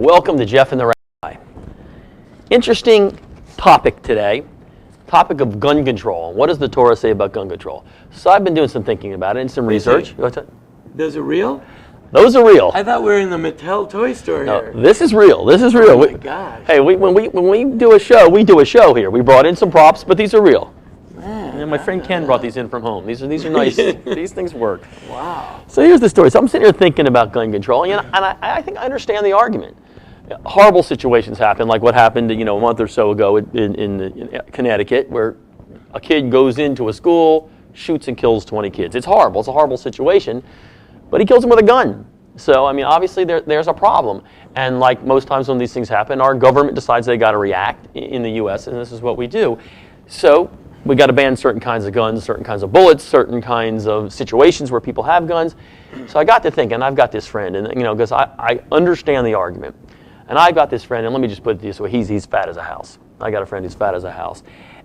Welcome to Jeff and the Rabbi. Interesting topic today, topic of gun control. What does the Torah say about gun control? So I've been doing some thinking about it and some research. Those are real? Those are real. I thought we were in the Mattel toy store here. This is real. This is real. Oh my gosh. Hey, when we do a show, we do a show here. We brought in some props, but these are real. Man, And my friend Ken brought these in from home. These are nice. These things work. Wow. So here's the story. So I'm sitting here thinking about gun control, and I think I understand the argument. Horrible situations happen, like what happened, a month or so ago in Connecticut, where a kid goes into a school, shoots and kills 20 kids. It's horrible. It's a horrible situation, but he kills them with a gun. So, obviously there's a problem. And like most times when these things happen, our government decides they got to react in the U.S., and this is what we do. So we got to ban certain kinds of guns, certain kinds of bullets, certain kinds of situations where people have guns. So I got to thinking, I've got this friend, and because I understand the argument. And I've got this friend, and let me just put it this way, he's fat as a house. I got a friend who's fat as a house.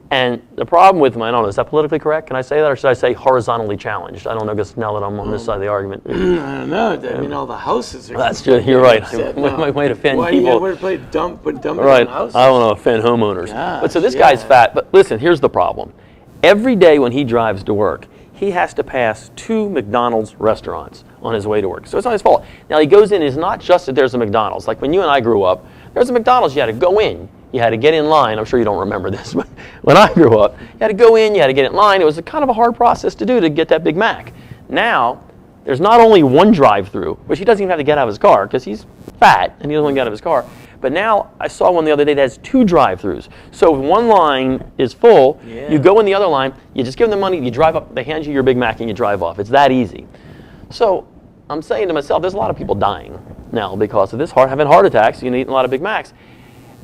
And the problem with him, I don't know, is that politically correct? Can I say that, or should I say horizontally challenged? I don't know, because now that I'm on this side of the argument. I don't know. All the houses are... That's true. You're right. I might offend Why people. Why do you want to play dump right. on houses? I don't want to offend homeowners. Gosh, but so this guy's fat. But listen, here's the problem. Every day when he drives to work, he has to pass 2 McDonald's restaurants on his way to work. So it's not his fault. Now he goes in, it's not just that there's a McDonald's. Like when you and I grew up, there's a McDonald's, you had to go in. You had to get in line. I'm sure you don't remember this, but when I grew up, you had to go in, you had to get in line. It was kind of a hard process to do to get that Big Mac. Now, there's not only one drive-through, which he doesn't even have to get out of his car because he's fat and he doesn't want to get out of his car. But now, I saw one the other day that has 2 drive-throughs. So if one line is full, you go in the other line, you just give them the money, you drive up, they hand you your Big Mac and you drive off. It's that easy. So I'm saying to myself, there's a lot of people dying now because of this, having heart attacks, eating a lot of Big Macs.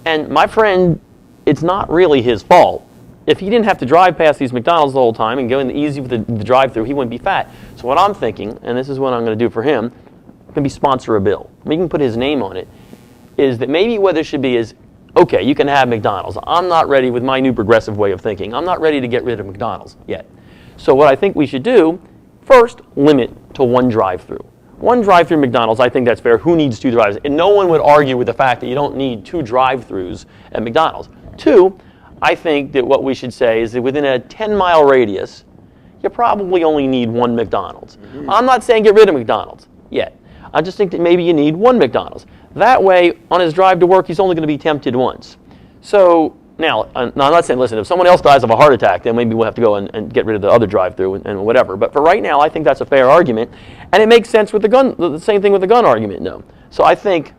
And my friend, it's not really his fault. If he didn't have to drive past these McDonald's the whole time and go in easy with the drive-through, he wouldn't be fat. So what I'm thinking, and this is what I'm going to do for him, can be sponsor a bill. We can put his name on it. Is that maybe what there should be is, okay, you can have McDonald's. I'm not ready with my new progressive way of thinking. I'm not ready to get rid of McDonald's yet. So what I think we should do, first, limit to 1 drive-through. 1 drive-through McDonald's, I think that's fair. Who needs 2 drive-throughs? And no one would argue with the fact that you don't need 2 drive-throughs at McDonald's. 2, I think that what we should say is that within a 10-mile radius, you probably only need 1 McDonald's. Mm-hmm. I'm not saying get rid of McDonald's yet. I just think that maybe you need 1 McDonald's. That way, on his drive to work, he's only going to be tempted once. So now I'm not saying, listen, if someone else dies of a heart attack, then maybe we'll have to go and get rid of the other drive-through and whatever. But for right now, I think that's a fair argument. And it makes sense with the gun, the same thing with the gun argument, no. So I think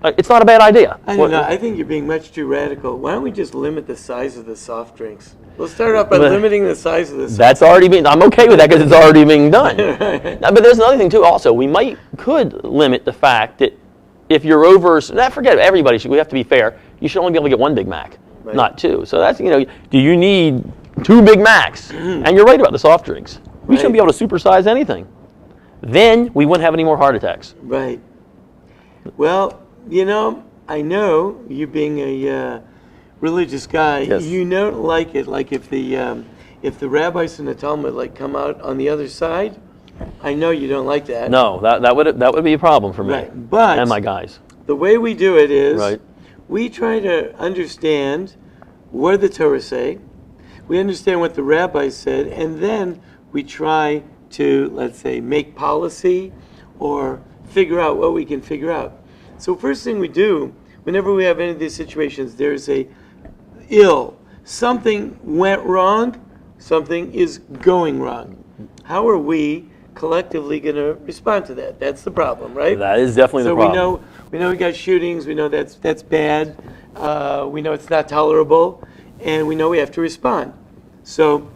it's not a bad idea. I don't know. I think you're being much too radical. Why don't we just limit the size of the soft drinks? We'll start off by limiting the size of the soft That's already being, I'm okay with that because it's already being done. But there's another thing too also. We could limit the fact that if you're over, forget it, everybody we have to be fair. You should only be able to get 1 Big Mac, not 2. So that's, do you need 2 Big Macs? And you're right about the soft drinks. We shouldn't be able to supersize anything. Then we wouldn't have any more heart attacks. Right. Well, I know you being a religious guy, you don't like it. Like if the rabbis in the Talmud come out on the other side, I know you don't like that. No, that would be a problem for me. Right. But and my guys. The way we do it is we try to understand what the Torah say, we understand what the rabbis said, and then we try to, let's say, make policy or figure out what we can figure out. So first thing we do, whenever we have any of these situations, there's something went wrong, something is going wrong. How are we collectively going to respond to that? That's the problem, right? That is definitely the problem. So we know we got shootings, we know that's bad, we know it's not tolerable, and we know we have to respond. So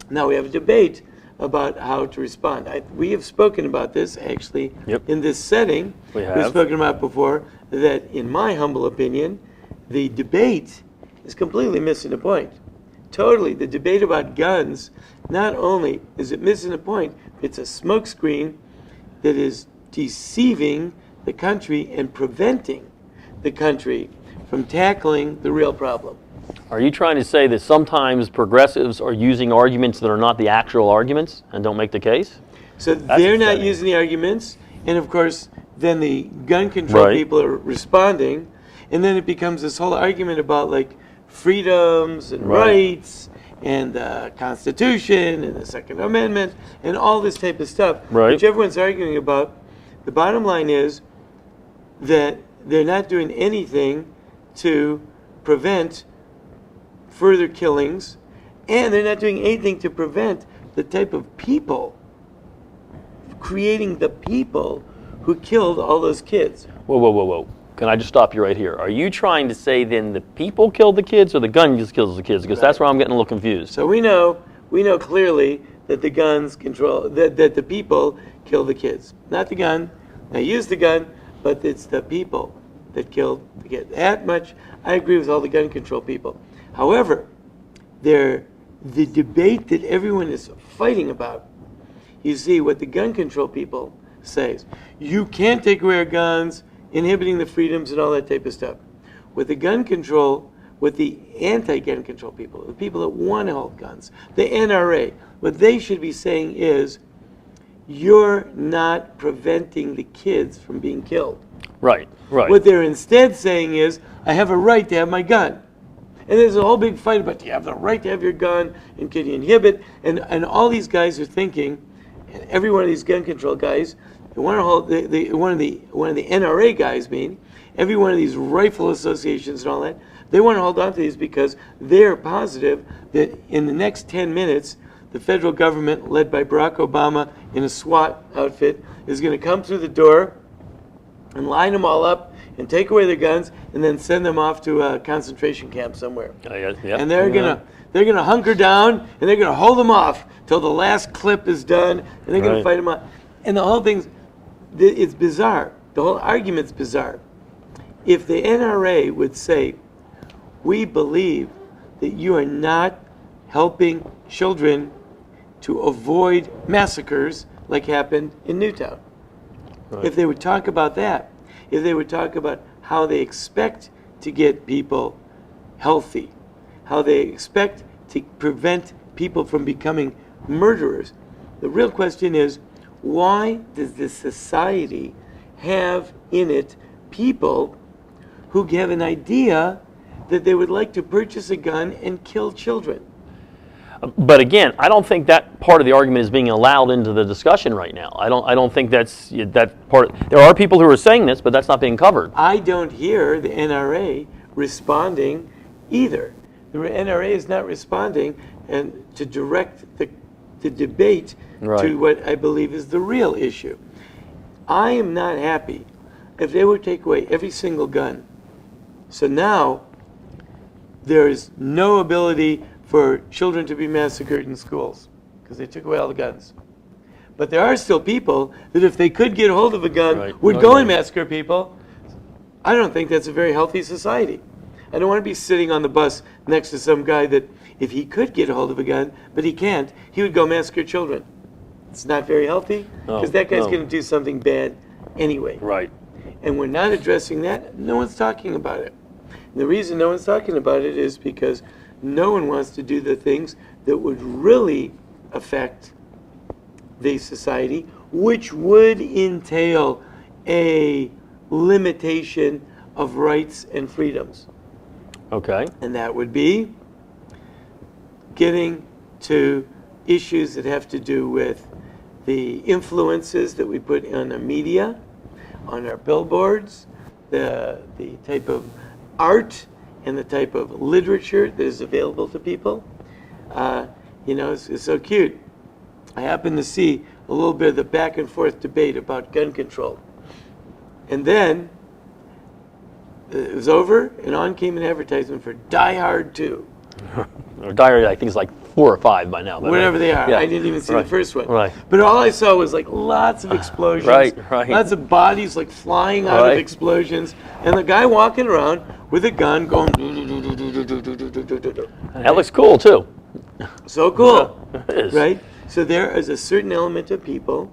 now we have a debate about how to respond. We have spoken about this actually in this setting. We've spoken about before that, in my humble opinion, the debate is completely missing the point. Totally, the debate about guns, not only is it missing the point, it's a smokescreen that is deceiving the country and preventing the country from tackling the real problem. Are you trying to say that sometimes progressives are using arguments that are not the actual arguments and don't make the case? So they're not using the arguments, and of course, then the gun control Right. people are responding, and then it becomes this whole argument about like freedoms and Right. rights and the Constitution and the Second Amendment and all this type of stuff, Right. which everyone's arguing about. The bottom line is that they're not doing anything to prevent further killings, and they're not doing anything to prevent the type of people, creating the people who killed all those kids. Whoa, whoa, whoa, whoa. Can I just stop you right here? Are you trying to say then the people killed the kids or the gun just kills the kids? Because that's where I'm getting a little confused. So we know clearly that the guns control, that the people kill the kids. Not the gun. They use the gun, but it's the people that killed the kids. That much, I agree with all the gun control people. However, the debate that everyone is fighting about, you see what the gun control people say. You can't take away our guns, inhibiting the freedoms and all that type of stuff. With the gun control, with the anti-gun control people, the people that want to hold guns, the NRA, what they should be saying is, you're not preventing the kids from being killed. Right, right. What they're instead saying is, I have a right to have my gun. And there's a whole big fight about, do you have the right to have your gun, and can you inhibit? And all these guys are thinking, and every one of these gun control guys, one of the NRA guys, every one of these rifle associations and all that, they want to hold on to these because they're positive that in the next 10 minutes, the federal government, led by Barack Obama in a SWAT outfit, is going to come through the door and line them all up and take away their guns and then send them off to a concentration camp somewhere. Yeah. And they're gonna hunker down and they're gonna hold them off till the last clip is done, and they're gonna fight them out. And the whole thing's, it's bizarre. The whole argument's bizarre. If the NRA would say, we believe that you are not helping children to avoid massacres like happened in Newtown. Right. If they would talk about that, if they would talk about how they expect to get people healthy, how they expect to prevent people from becoming murderers, the real question is, why does this society have in it people who have an idea that they would like to purchase a gun and kill children? But again, I don't think that part of the argument is being allowed into the discussion right now. I don't think that's that part. There are people who are saying this, but that's not being covered. I don't hear the NRA responding either. The NRA is not responding and to direct the debate to what I believe is the real issue. I am not happy if they would take away every single gun. So now there is no ability for children to be massacred in schools because they took away all the guns. But there are still people that if they could get hold of a gun would go and massacre people. I don't think that's a very healthy society. I don't want to be sitting on the bus next to some guy that if he could get a hold of a gun, but he can't, he would go massacre children. It's not very healthy because that guy's going to do something bad anyway. Right. And we're not addressing that. No one's talking about it. And the reason no one's talking about it is because no one wants to do the things that would really affect the society, which would entail a limitation of rights and freedoms. Okay. And that would be getting to issues that have to do with the influences that we put on the media, on our billboards, the type of art and the type of literature that is available to people. It's so cute. I happened to see a little bit of the back and forth debate about gun control. And then it was over, and on came an advertisement for Die Hard 2. Or Die Hard, I think it's like 4 or 5 by now. Whatever they are. Yeah. I didn't even see the first one. Right. But all I saw was like lots of explosions. Right. Lots of bodies like flying out of explosions. And the guy walking around with a gun going. That looks cool too. So cool. It is. Right? So there is a certain element of people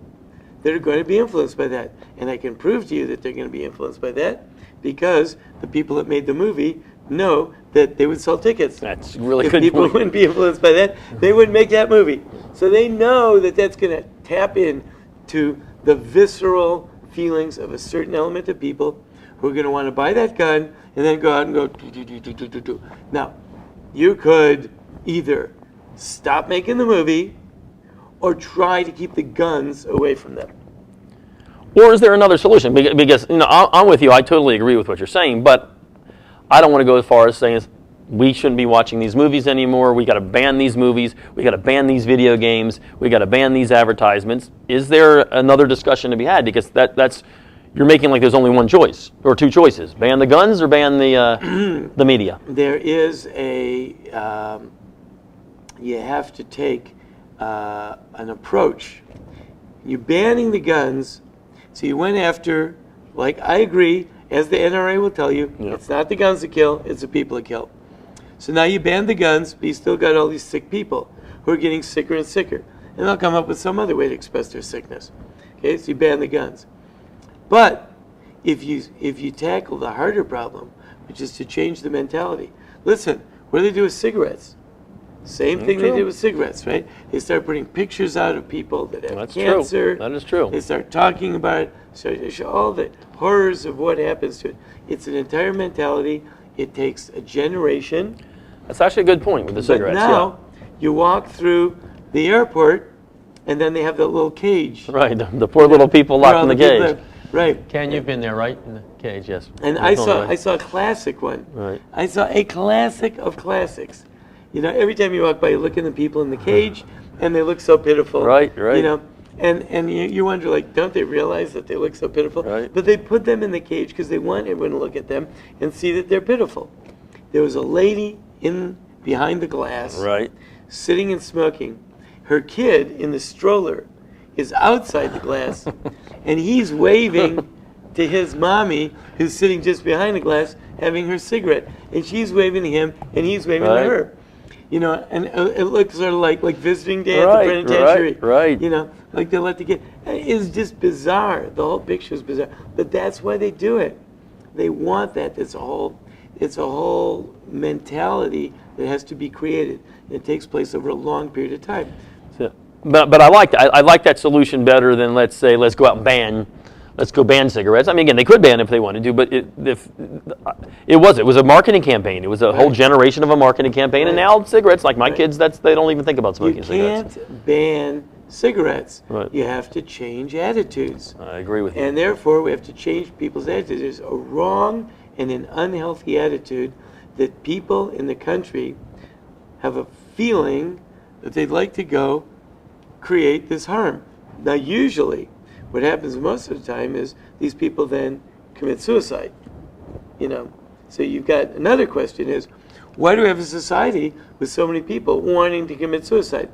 that are going to be influenced by that. And I can prove to you that they're going to be influenced by that because the people that made the movie know that they would sell tickets. That's really if good people point. wouldn't be influenced by that, they wouldn't make that movie. So they know that that's going to tap in to the visceral feelings of a certain element of people who are going to want to buy that gun and then go out and go do, do, do, do, do, do, do. Now, you could either stop making the movie or try to keep the guns away from them. Or is there another solution? Because I'm with you. I totally agree with what you're saying, but I don't want to go as far as saying we shouldn't be watching these movies anymore. We got to ban these movies. We got to ban these video games. We got to ban these advertisements. Is there another discussion to be had? Because that's you're making like there's only one choice or two choices: ban the guns or ban the media. There is a you have to take an approach. You're banning the guns, so you went after. Like I agree, as the NRA will tell you, it's not the guns that kill; it's the people that kill. So now you ban the guns, but you still got all these sick people who are getting sicker and sicker. And they'll come up with some other way to express their sickness. Okay, so you ban the guns. But if you tackle the harder problem, which is to change the mentality. Listen, what do they do with cigarettes? Same thing they did with cigarettes, right? They start putting pictures out of people that have cancer. True. That is true. They start talking about it. So they show all the horrors of what happens to it. It's an entire mentality. It takes a generation. That's actually a good point with the cigarettes. But now you walk through the airport, and then they have that little cage. Right, the poor little people locked in the cage. Right. Ken, you've been there, right? In the cage, yes. And I saw a classic one. Right. I saw a classic of classics. Every time you walk by, you look at the people in the cage, and they look so pitiful. Right. And you wonder, like, don't they realize that they look so pitiful? Right. But they put them in the cage because they want everyone to look at them and see that they're pitiful. There was a lady behind the glass, sitting and smoking. Her kid in the stroller is outside the glass, and he's waving to his mommy, who's sitting just behind the glass, having her cigarette, and she's waving to him, and he's waving to her. And it looks sort of like visiting day at the penitentiary. Right. Like they let the kid. It's just bizarre. The whole picture is bizarre. But that's why they do it. They want that. It's a whole mentality that has to be created. It takes place over a long period of time. But I like that. I like that solution better than let's go out and ban. Let's go ban cigarettes. I mean, again, they could ban if they wanted to, but it was a marketing campaign. It was a whole generation of a marketing campaign, and now cigarettes, like my kids, they don't even think about smoking cigarettes. You can't ban cigarettes. Right. You have to change attitudes. I agree with you. And therefore, we have to change people's attitudes. There's a wrong and an unhealthy attitude that people in the country have a feeling that they'd like to go create this harm. Now, usually, what happens most of the time is these people then commit suicide. So you've got another question is, why do we have a society with so many people wanting to commit suicide?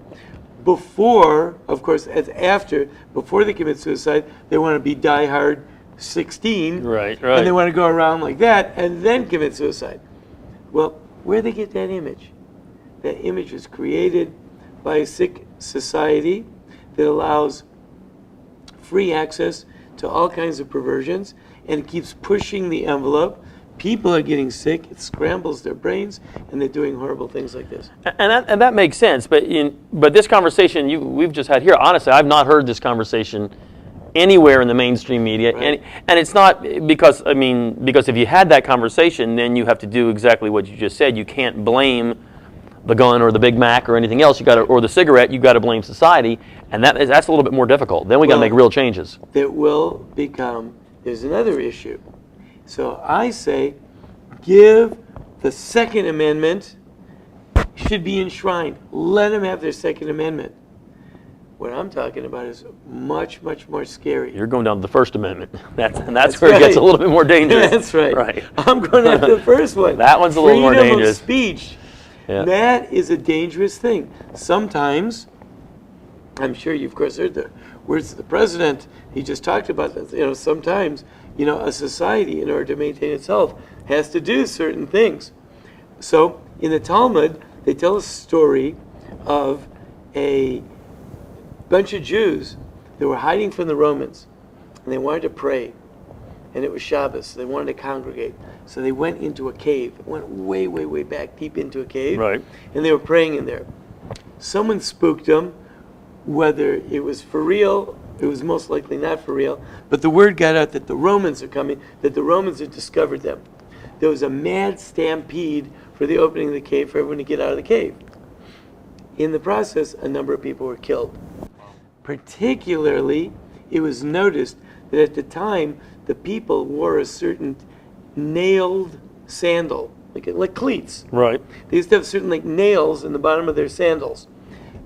Before, of course, before they commit suicide, they want to be diehard 16. Right. And they want to go around like that and then commit suicide. Well, where do they get that image? That image was created by a sick society that allows free access to all kinds of perversions, and it keeps pushing the envelope. People are getting sick, it scrambles their brains, and they're doing horrible things like this. And that makes sense, but this conversation we've just had here, honestly, I've not heard this conversation anywhere in the mainstream media, and it's not because if you had that conversation, then you have to do exactly what you just said. You can't blame the gun or the Big Mac or anything else. Or the cigarette. You got to blame society, and that's a little bit more difficult. Then we got to make real changes. There's another issue. So I say, give the Second Amendment should be enshrined. Let them have their Second Amendment. What I'm talking about is much, much more scary. You're going down to the First Amendment. That's where it gets a little bit more dangerous. That's right. I'm going after the first one. That one's a little more dangerous. Freedom of speech. Yeah. That is a dangerous thing. Sometimes, I'm sure you've of course heard the words of the president. He just talked about that. Sometimes, a society, in order to maintain its health, has to do certain things. So, in the Talmud, they tell a story of a bunch of Jews that were hiding from the Romans, and they wanted to pray. And it was Shabbos, so they wanted to congregate. So they went into a cave, went way, way, way back, deep into a cave, and they were praying in there. Someone spooked them, whether it was for real It was most likely not for real. But the word got out that the Romans are coming, that the Romans had discovered them. There was a mad stampede for the opening of the cave, for everyone to get out of the cave. In the process, a number of people were killed. Particularly, it was noticed that at the time, the people wore a certain nailed sandal, like cleats. Right. They used to have certain like nails in the bottom of their sandals.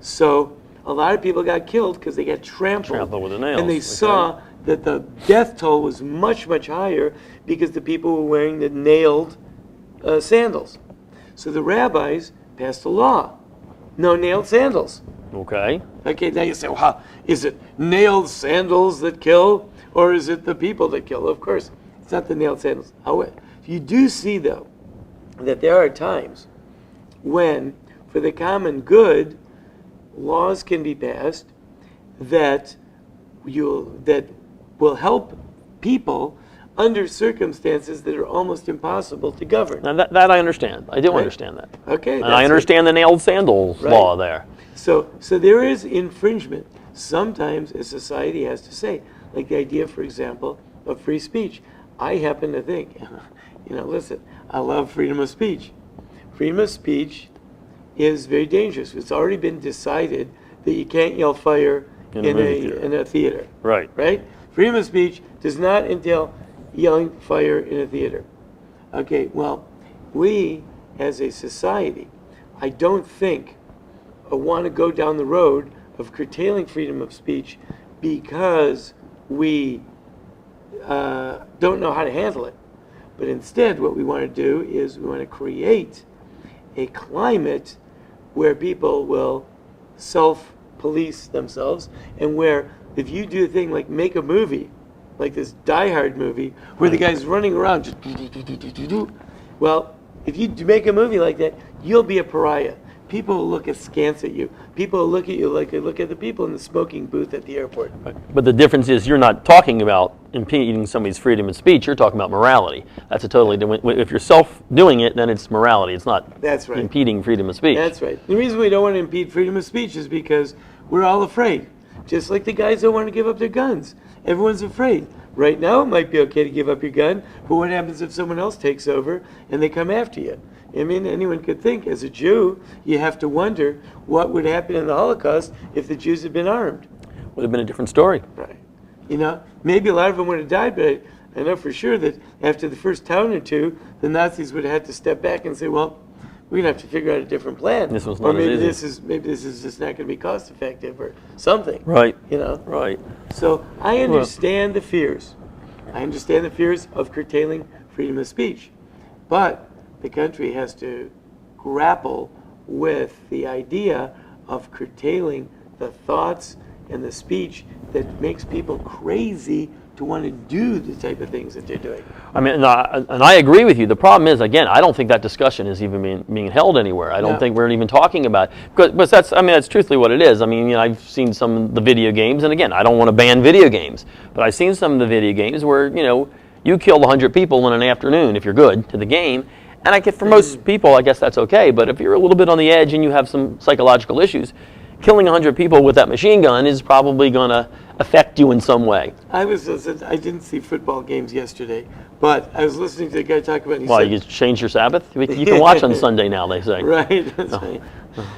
So a lot of people got killed because they got trampled With the nails. and they saw that the death toll was much, much higher because the people were wearing the nailed sandals. So the rabbis passed a law. No nailed sandals. Okay. Okay, now you say, well, is it nailed sandals that kill, or is it the people that kill? Of course, it's not the nailed sandals. However, you do see, though, that there are times when, for the common good, laws can be passed that will help people under circumstances that are almost impossible to govern. Now that I understand. I do Right. understand that. Okay, And I understand the nailed sandals Right. law there. So there is infringement. Sometimes a society has to say, like the idea, for example, of free speech. I happen to think, listen, I love freedom of speech. Freedom of speech is very dangerous. It's already been decided that you can't yell fire In a movie theater. in a theater. Right. Right? Freedom of speech does not entail yelling fire in a theater. Okay, well, we as a society, I don't think want to go down the road of curtailing freedom of speech because we don't know how to handle it. But instead, what we want to do is we want to create a climate where people will self-police themselves, and where if you do a thing like make a movie, like this Die Hard movie, where the guy's running around just do, well, if you make a movie like that, you'll be a pariah. People will look askance at you. People will look at you like they look at the people in the smoking booth at the airport. But the difference is you're not talking about impeding somebody's freedom of speech. You're talking about morality. That's a totally different. If you're doing it, then it's morality. It's not That's right. impeding freedom of speech. That's right. The reason we don't want to impede freedom of speech is because we're all afraid. Just like the guys don't want to give up their guns. Everyone's afraid. Right now it might be okay to give up your gun, but what happens if someone else takes over and they come after you? I mean, anyone could think, as a Jew, you have to wonder what would happen in the Holocaust if the Jews had been armed. Would have been a different story. Right. Maybe a lot of them would have died, but I know for sure that after the first town or two, the Nazis would have had to step back and say, well, we're going to have to figure out a different plan. This was or not maybe as easy. maybe this is just not going to be cost effective or something. Right. Right. Right. So I understand the fears. I understand the fears of curtailing freedom of speech. But the country has to grapple with the idea of curtailing the thoughts and the speech that makes people crazy to want to do the type of things that they're doing. I mean, and I agree with you. The problem is, again, I don't think that discussion is even being held anywhere. I don't think we're even talking about it. But that's truthfully what it is. I mean, I've seen some of the video games, and again, I don't want to ban video games, but I've seen some of the video games where, you kill 100 people in an afternoon if you're good to the game. And for most people, I guess that's okay. But if you're a little bit on the edge and you have some psychological issues, killing 100 people with that machine gun is probably going to affect you in some way. I didn't see football games yesterday, but I was listening to the guy talk about. You change your Sabbath? You can watch on Sunday now, they say. Right. That's right.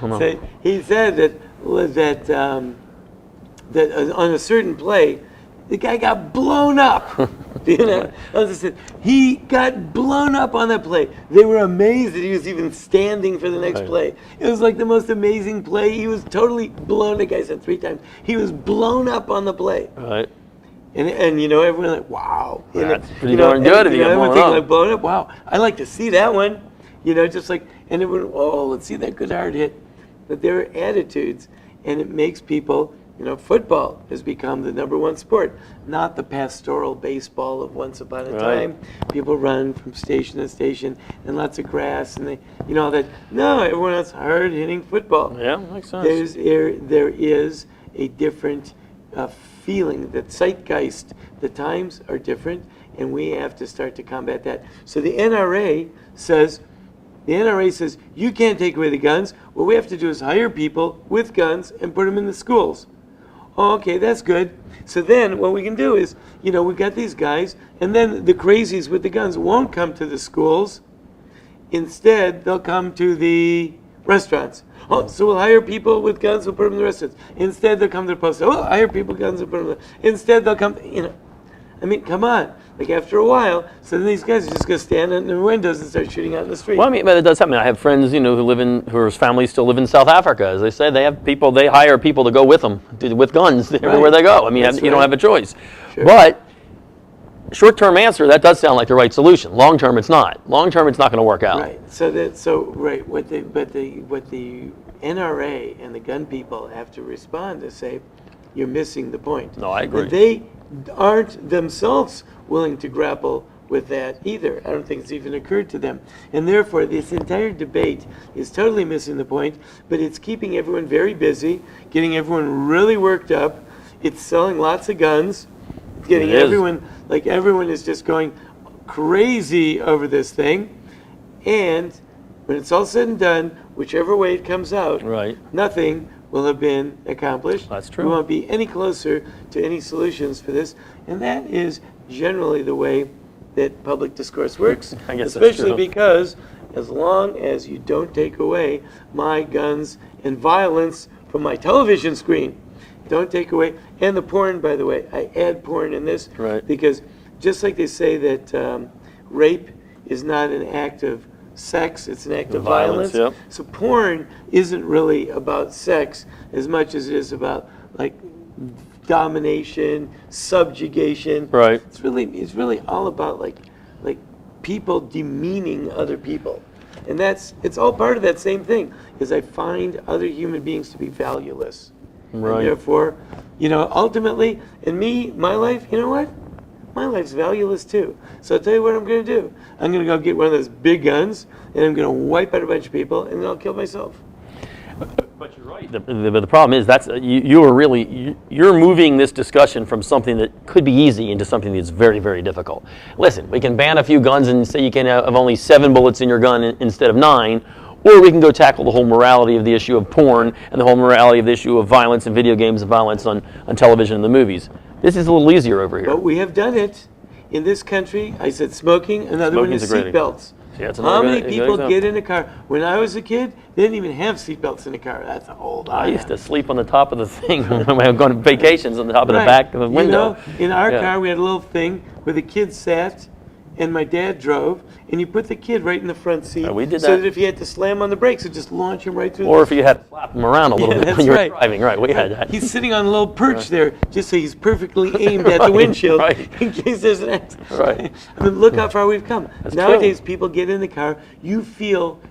So he said that on a certain play, the guy got blown up. He got blown up on that play. They were amazed that he was even standing for the next play. It was like the most amazing play. He was totally blown. The guy said 3 times. He was blown up on the play. Right. And everyone like, wow. That's pretty darn good if you get blown up. Like, blown up. Wow. I like to see that one. Just like, and everyone, let's see that good hard hit. But there are attitudes, and it makes people. Football has become the #1 sport, not the pastoral baseball of once upon a time. People run from station to station and lots of grass, and all that. No, everyone has hard-hitting football. Yeah, makes sense. There is a different feeling, the zeitgeist. The times are different, and we have to start to combat that. So the NRA says, you can't take away the guns. What we have to do is hire people with guns and put them in the schools. Oh, okay, that's good. So then what we can do is, we've got these guys, and then the crazies with the guns won't come to the schools. Instead, they'll come to the restaurants. Oh, so we'll hire people with guns, we'll put them in the restaurants. Instead, they'll come to the post. Oh, hire people with guns, and put them in the... Instead, they'll come, I mean, come on. Like, after a while, so then these guys are just going to stand in the windows and start shooting out in the street. Well, I mean, but it does happen. I have friends, whose families still live in South Africa. As they say, they hire people to go with them, with guns everywhere they go. I mean, you don't have a choice. Sure. But short-term answer, that does sound like the right solution. Long-term, it's not. Long-term, it's not going to work out. Right. What the NRA and the gun people have to respond to say, you're missing the point. No, I agree. They aren't themselves willing to grapple with that either. I don't think it's even occurred to them. And therefore, this entire debate is totally missing the point, but it's keeping everyone very busy, getting everyone really worked up. It's selling lots of guns, getting everyone is just going crazy over this thing. And when it's all said and done, whichever way it comes out, nothing will have been accomplished. That's true. We won't be any closer to any solutions for this. And that is generally the way that public discourse works, I guess especially because as long as you don't take away my guns and violence from my television screen, don't take away, and the porn, by the way, I add porn in this, because just like they say that rape is not an act of sex, it's an act of violence. Yep. So porn isn't really about sex as much as it is about like domination, subjugation. Right. It's really all about like people demeaning other people. And it's all part of that same thing, is I find other human beings to be valueless. Right. And therefore, ultimately, my life, you know what? My life's valueless too. So I'll tell you what I'm going to do. I'm going to go get one of those big guns, and I'm going to wipe out a bunch of people, and then I'll kill myself. But you're right. The problem is you're moving this discussion from something that could be easy into something that's very, very difficult. Listen, we can ban a few guns and say you can have only 7 bullets in your gun instead of 9, or we can go tackle the whole morality of the issue of porn and the whole morality of the issue of violence in video games and violence on television and the movies. This is a little easier over here. But we have done it in this country. I said smoking. Another one is seat belts. How many people get in a car? When I was a kid, they didn't even have seat belts in the car. That's old. I used to sleep on the top of the thing when I was going on vacations, on the top of the back of the window. In our car, we had a little thing where the kids sat and my dad drove, and you put the kid right in the front seat. We did so that if you had to slam on the brakes, it'd just launch him right through. Or if you had to flap him around a little bit when you were driving. Right, we had that. He's sitting on a little perch there, just so he's perfectly aimed at the windshield in case there's an accident. Right. I mean, look how far we've come. That's Nowadays, true. people get in the car, you feel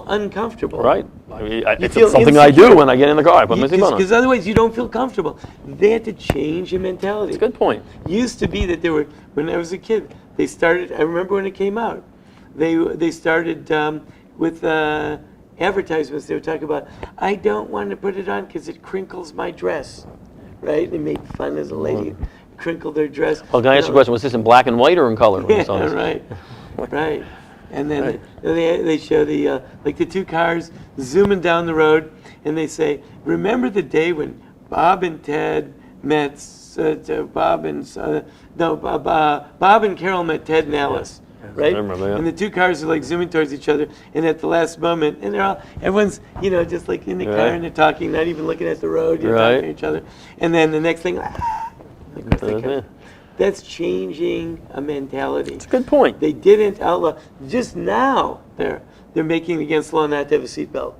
uncomfortable. Right. I mean, it's something I do when I get in the car. I put my seatbelt on. Because otherwise you don't feel comfortable. They had to change your mentality. That's a good point. Used to be that when I was a kid, they started, I remember when it came out, they started with advertisements. They were talking about, I don't want to put it on because it crinkles my dress. Right? They made fun as a lady crinkled their dress. Well, can I ask you a question? Was this in black and white or in color? Yeah, right. Right. And then they show the two cars zooming down the road, and they say, remember the day when Bob and Ted met, Bob and Carol met Ted and Alice, right? I remember, yeah. And the two cars are like zooming towards each other, and at the last moment, and everyone's, just like in the car, and they're talking, not even looking at the road, talking to each other. And then the next thing, that's changing a mentality. It's a good point. They didn't outlaw. Just now, they're making it against law not to have a seatbelt.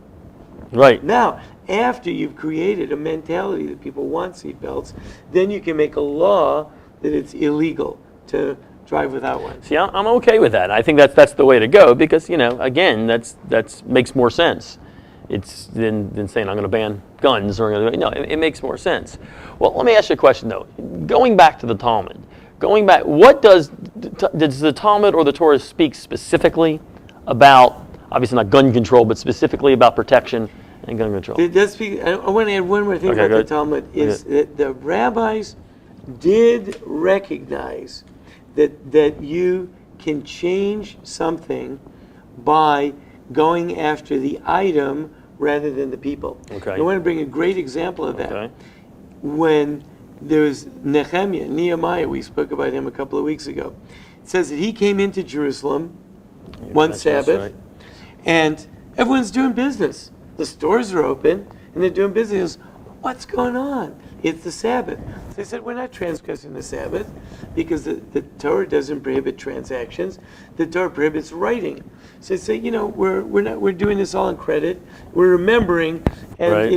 Right. Now, after you've created a mentality that people want seatbelts, then you can make a law that it's illegal to drive without one. See, I'm okay with that. I think that's the way to go because, again, that's makes more sense. It's than saying I'm going to ban guns it makes more sense. Well, let me ask you a question though. Going back to the Talmud, what does the Talmud or the Torah speak specifically about? Obviously not gun control, but specifically about protection and gun control. It does speak. I want to add one more thing about the Talmud is that the rabbis did recognize that you can change something by going after the item rather than the people. Okay. I want to bring a great example of that. Okay. when there's Nehemiah, we spoke about him a couple of weeks ago. It says that he came into Jerusalem one Sabbath, right. and everyone's doing business. The stores are open, and they're doing business. He goes, what's going on? It's the Sabbath. So they said, we're not transgressing the Sabbath because the Torah doesn't prohibit transactions. The Torah prohibits writing. So they say, we're doing this all on credit. We're remembering, and Right.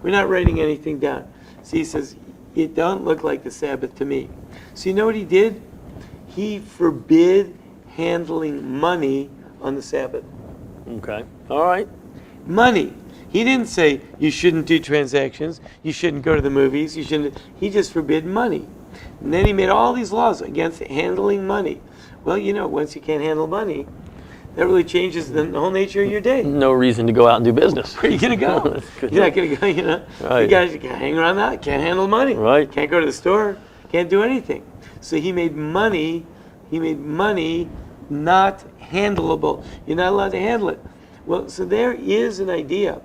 we're not writing anything down. So he says, it don't look like the Sabbath to me. So you know what he did? He forbid handling money on the Sabbath. Okay. All right. Money. He didn't say you shouldn't do transactions, you shouldn't go to the movies, you shouldn't. He just forbid money. And then he made all these laws against handling money. Well, once you can't handle money, that really changes the whole nature of your day. No reason to go out and do business. Where are you going to go? You're not going to go, Right. You guys can't hang around that, can't handle money. Right. Can't go to the store, can't do anything. So he made money not handleable. You're not allowed to handle it. Well, so there is an idea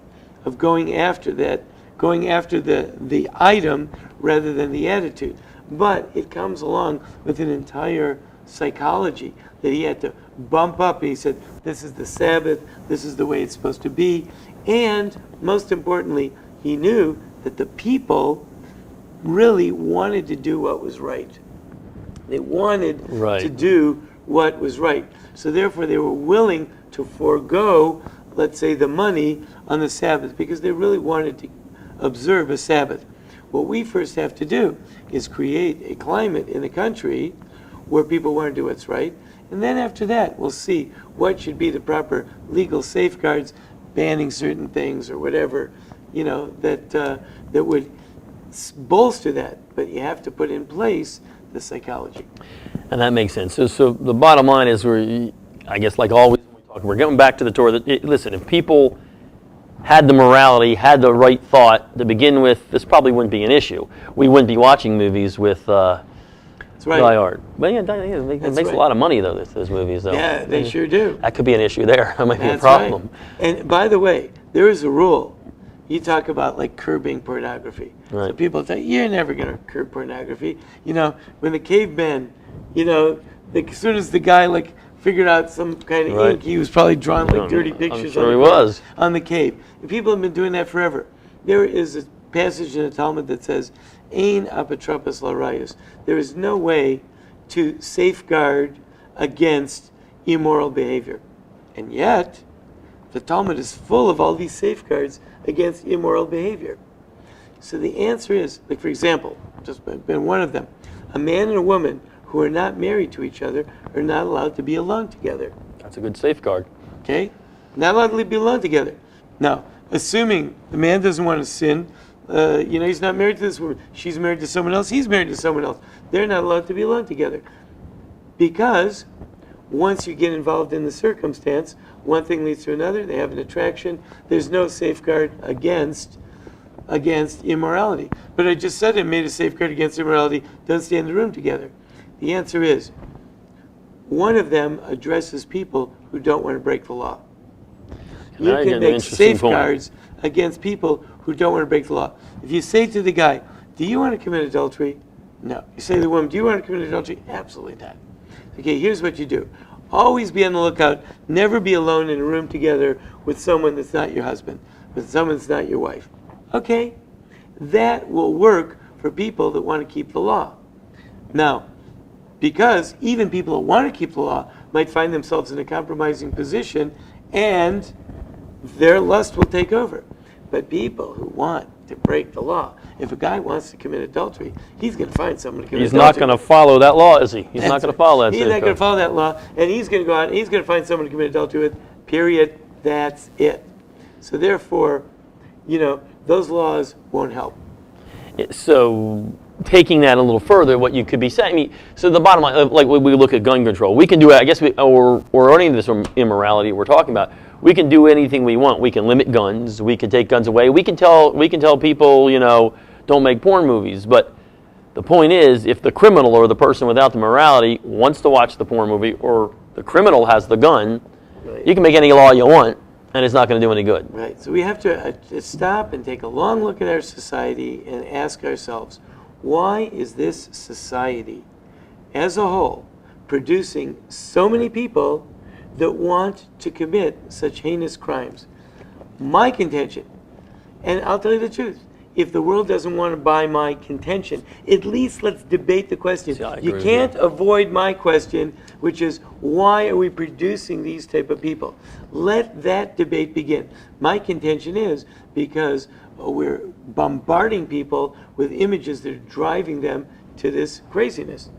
of going after that, going after the item rather than the attitude. But it comes along with an entire psychology that he had to bump up. He said, this is the Sabbath, this is the way it's supposed to be. And most importantly, he knew that the people really wanted to do what was right. They wanted to do what was right. So therefore they were willing to forego, let's say, the money on the Sabbath because they really wanted to observe a Sabbath. What we first have to do is create a climate in the country where people want to do what's right. And then after that, we'll see what should be the proper legal safeguards, banning certain things or whatever, that would bolster that. But you have to put in place the psychology. And that makes sense. So the bottom line is, I guess like always, we're getting back to the Torah. Listen, if people had the morality, had the right thought to begin with, this probably wouldn't be an issue. We wouldn't be watching movies with Die Hard. But yeah, it makes a lot of money, though, those movies, though. Yeah, they sure do. That could be an issue there. That might be a That's problem. Right. And by the way, there is a rule. You talk about like curbing pornography. Right. So people think, you're never going to curb pornography. When the cavemen, as soon as the guy figured out some kind of ink, he was probably drawing dirty pictures on the cave. And people have been doing that forever. There is a passage in the Talmud that says, Ein apotropos larayos. There is no way to safeguard against immoral behavior. And yet, the Talmud is full of all these safeguards against immoral behavior. So the answer is, for example, just been one of them, a man and a woman who are not married to each other are not allowed to be alone together. That's a good safeguard. Okay? Not allowed to be alone together. Now, assuming the man doesn't want to sin, he's not married to this woman, she's married to someone else, he's married to someone else. They're not allowed to be alone together. Because once you get involved in the circumstance, one thing leads to another, they have an attraction, there's no safeguard against immorality. But I just said it made a safeguard against immorality, don't stay in the room together. The answer is, one of them addresses people who don't want to break the law. You can make safeguards against people who don't want to break the law. If you say to the guy, do you want to commit adultery? No. You say to the woman, do you want to commit adultery? Absolutely not. Okay, here's what you do. Always be on the lookout. Never be alone in a room together with someone that's not your husband, with someone that's not your wife. Okay? That will work for people that want to keep the law. Now, because even people that want to keep the law might find themselves in a compromising position and their lust will take over. But people who want to break the law, if a guy wants to commit adultery, he's going to find someone to commit adultery. He's not going to follow that law, is he? He's not going to follow that. He's not going to follow that law, and he's going to go out and he's going to find someone to commit adultery with, period. That's it. So therefore, those laws won't help. So taking that a little further, what you could be saying, so the bottom line, like when we look at gun control, we can do, I guess, we're running this immorality we're talking about. We can do anything we want. We can limit guns. We can take guns away. We can tell people, don't make porn movies. But the point is, if the criminal or the person without the morality wants to watch the porn movie, or the criminal has the gun, you can make any law you want, And it's not going to do any good. Right. So we have to stop and take a long look at our society and ask ourselves, why is this society as a whole producing so many people that want to commit such heinous crimes? My contention, and I'll tell you the truth, if the world doesn't want to buy my contention, at least let's debate the question. See, I agree you with can't avoid my question, which is, why are we producing these type of people? Let that debate begin. My contention is because we're bombarding people with images that are driving them to this craziness.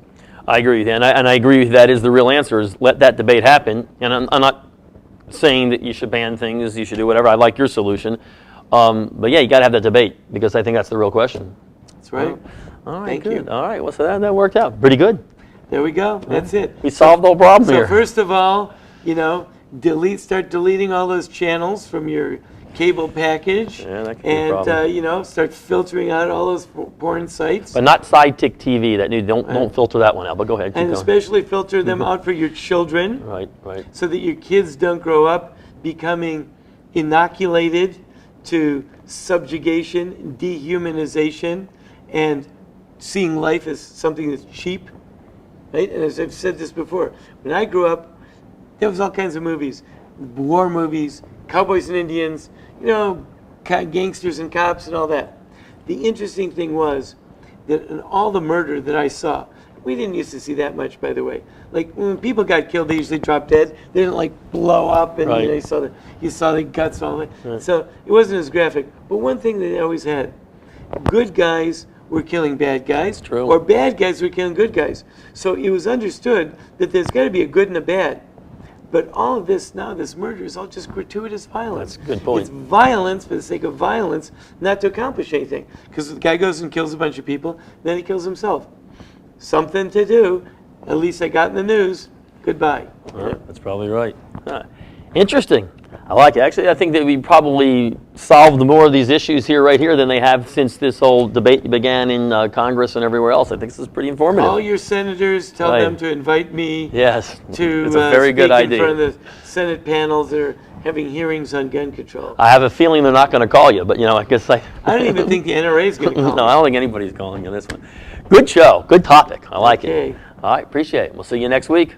I agree with you, and I agree with you. That is the real answer, is let that debate happen. And I'm not saying that you should ban things, you should do whatever. I like your solution. But yeah, you got to have that debate, because I think that's the real question. That's right. All right, Thank good. you. All right, well, so that worked out pretty good. There we go. That's it. We solved the whole problem So here. first of all, start deleting all those channels from your cable package. Yeah, that could be a problem. And start filtering out all those porn sites. But not Sidekick TV. Don't filter that one out. But go ahead. Keep And going. especially filter them out for your children. Right. So that your kids don't grow up becoming inoculated to subjugation, dehumanization, and seeing life as something that's cheap. Right? And as I've said this before, when I grew up, there was all kinds of movies, war movies, cowboys and Indians, gangsters and cops and all that. The interesting thing was that in all the murder that I saw, we didn't used to see that much, by the way. Like when people got killed, they usually dropped dead. They didn't like blow up, and Right. you saw the guts all the way. Right. So it wasn't as graphic. But one thing that they always had: good guys were killing bad guys, True. or bad guys were killing good guys. So it was understood that there's got to be a good and a bad. But all of this now, this murder, is all just gratuitous violence. That's a good point. It's violence for the sake of violence, not to accomplish anything. Because the guy goes and kills a bunch of people, then he kills himself. Something to do. At least I got in the news. Goodbye. That's probably right. Interesting. I like it. Actually, I think that we probably solved more of these issues right here than they have since this whole debate began in Congress and everywhere else. I think this is pretty informative. All your senators, tell Right. them to invite me Yes, to it's a very good speak idea. in front of the Senate panels that are having hearings on gun control. I have a feeling they're not going to call you, but I guess I I don't even think the NRA is going to call no, me. I don't think anybody's calling you this one. Good show, good topic. I like Okay. it. All right, appreciate it. We'll see you next week.